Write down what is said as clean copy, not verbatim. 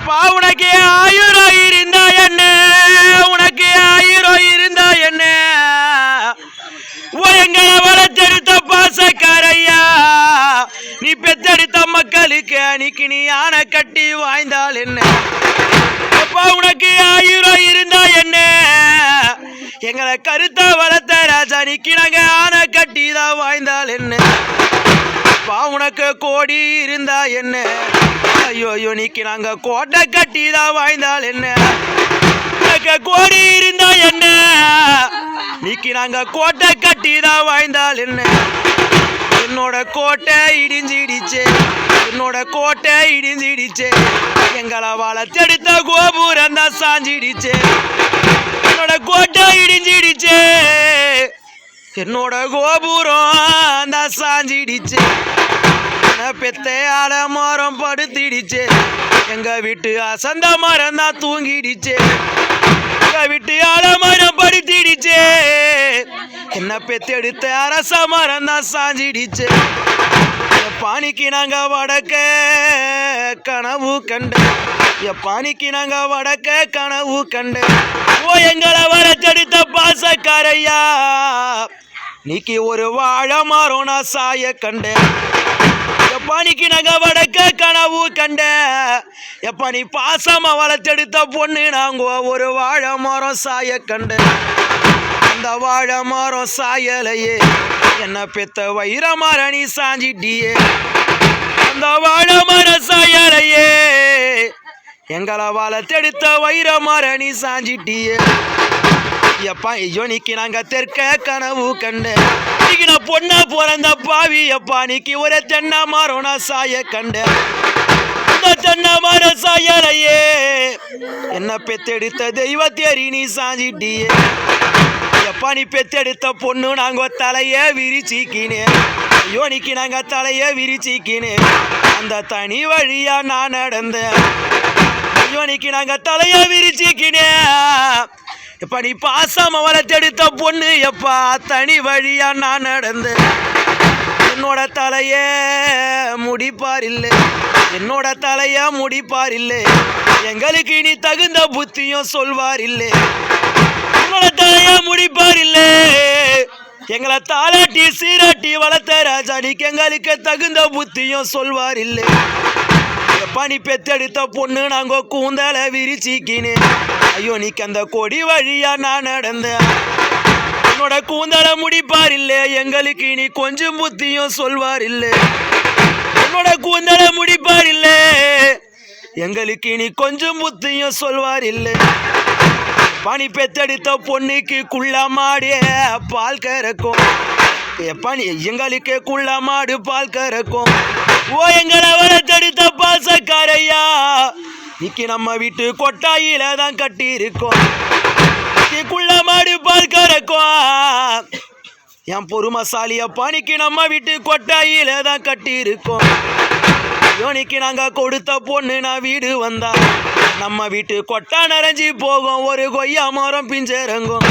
எப்பா உனக்கு ஆயிரம் இருந்தா என்ன, உனக்கு ஆயிரம் இருந்தா என்ன, எங்களை வளர்த்தெடுத்த பாசக்காரையா, நீ பெத்தெடுத்த மக்களுக்கு அன்னைக்கு நீ யானை கட்டி வாய்ந்தால் என்ன. எப்பா உனக்கு ஆயிரம் இருந்தா என்ன, எங்களை கருத்தா வளர்த்த ராஜா நிக்கி நாங்க ஆனை கட்டி தான் வாய்ந்தால் என்ன. அப்பா உனக்கு கோடி இருந்தா என்ன, ஐயோ ஐயோ நிக்கி நாங்க கோட்டை கட்டி தான் வாய்ந்தால் என்ன. உனக்கு கோடி இருந்தா என்ன, நிக்கி நாங்க கோட்டை கட்டி தான் வாய்ந்தால் என்ன. என்னோட கோட்டை இடிஞ்சிடுச்சே, என்னோட கோட்டை இடிஞ்சிடுச்சே, எங்களை வளர்த்தெடுத்த கோபுரம் தான் சாஞ்சிடுச்சே. என்னோட கோட்டை இடிஞ்சிடுச்சே, என்னோட கோபுரம் தான் சாஞ்சிடுச்சே. பெத்த ஆல மரம் படுத்திடுச்சே, எங்க வீட்டு அசந்த மரம் தான் தூங்கிடுச்சே. எங்க வீட்டு ஆல மரம் படுத்திடுச்சே, என்ன பெத்தெடுத்த அரச மரம் தான் சாஞ்சிடுச்சே. பானிக்கு நாங்க வடக்க கனவு கண்ட, பானிக்கு நாங்க வடக்க கனவு கண்ட. ஓ எங்களை வளர்த்தெடுத்த பாசக்காரையா, நீக்கி ஒரு வாழை மரம் நான் சாய கண்ட. எப்பானிக்கு நாங்க வடக்க கனவு கண்ட, எப்ப நீ பாசமா வளர்த்தெடுத்த பொண்ணு நாங்க ஒரு வாழை மரம் சாய கண்ட. அந்த வாழை மரம் சாயலையே, என்ன பெத்த வைர மரம் நீ சாஞ்சிட்டியே. அந்த வாழை மரம் சாயலையே, எங்களை வளர்த்தெடுத்த வைர மரம் நீ சாஞ்சிட்டியே. எப்பா ஐயோ நிக்கி நாங்க தெற்க கனவு கண்ட, இன்னைக்கு நான் பொண்ணா பிறந்த பாவி. எப்பா நிக்கி ஒரு தென்னை மரம் நான் சாய கண்ட. அந்த தென்னை மரம் சாயலையே, என்ன பெத்தெடுத்த தெய்வத்தேரி நீ சாஞ்சிட்டியே. எப்பா நீ பெத்தெடுத்த பொண்ணு நாங்க தலைய விரிச்சிக்கினே, ஐயோ நிக்கி நாங்க தலைய விரிச்சிக்கினே. அந்த தனி வழியா நான் நடந்தேன், ஐயோ நிக்கி நாங்க தலைய விரிச்சிக்கினே. எப்பா நீ பாசமா வளர்த்தெடுத்த பொண்ணு, எப்பா தனி வழியா நான் நடந்தேன். என்னோட தலைய முடிப்பார் இல்லை, என்னோட தலைய முடிப்பார் இல்லை, எங்களுக்கு இனி தகுந்த புத்தியும் சொல்வார் இல்லை. என்னோட தலைய முடிப்பார் இல்லை, எங்களை தாளாட்டி சீராட்டி வளர்த்த ராஜா நீக்கு எங்களுக்கு தகுந்த புத்தியும் சொல்வார் இல்லை. எப்பா நீ பெத்தெடுத்த பொண்ணு நாங்க கூந்தல விரிச்சிக்கினே, ஐயோ நீக்கு அந்த கொடி வழியா நான் நடந்தேன். என்னோட கூந்தல முடிப்பார் இல்லை, எங்களுக்கு இனி கொஞ்சம் புத்தியும் சொல்வார் இல்லை. என்னோட கூந்தல முடிப்பார் இல்லை, எங்களுக்கு இனி கொஞ்சம் புத்தியும் சொல்வார் இல்லை. பனி பெத்தெடுத்த பொண்ணுக்கு குள்ள மாடு பால் கறக்கும், பனி எங்களுக்கு குள்ள மாடு பால் கறக்கும். ஓ எங்களை வளர்த்தெடுத்த பாசக்காரையா, இன்னைக்கு நம்ம வீட்டு கொட்டாயில தான் கட்டி இருக்கோம். குள்ள மாடு பால் கறக்கும், என் பொறுமசாலிய பனிக்கு நம்ம வீட்டு கொட்டாயில தான் கட்டி இருக்கோம். யோனிக்கு நாங்க கொடுத்த பொண்ணு நான் வீடு வந்தா, நம்ம வீட்டு கொட்டா நிறைஞ்சி போகும், ஒரு கொய்யா மரம் பிஞ்சரங்கும்.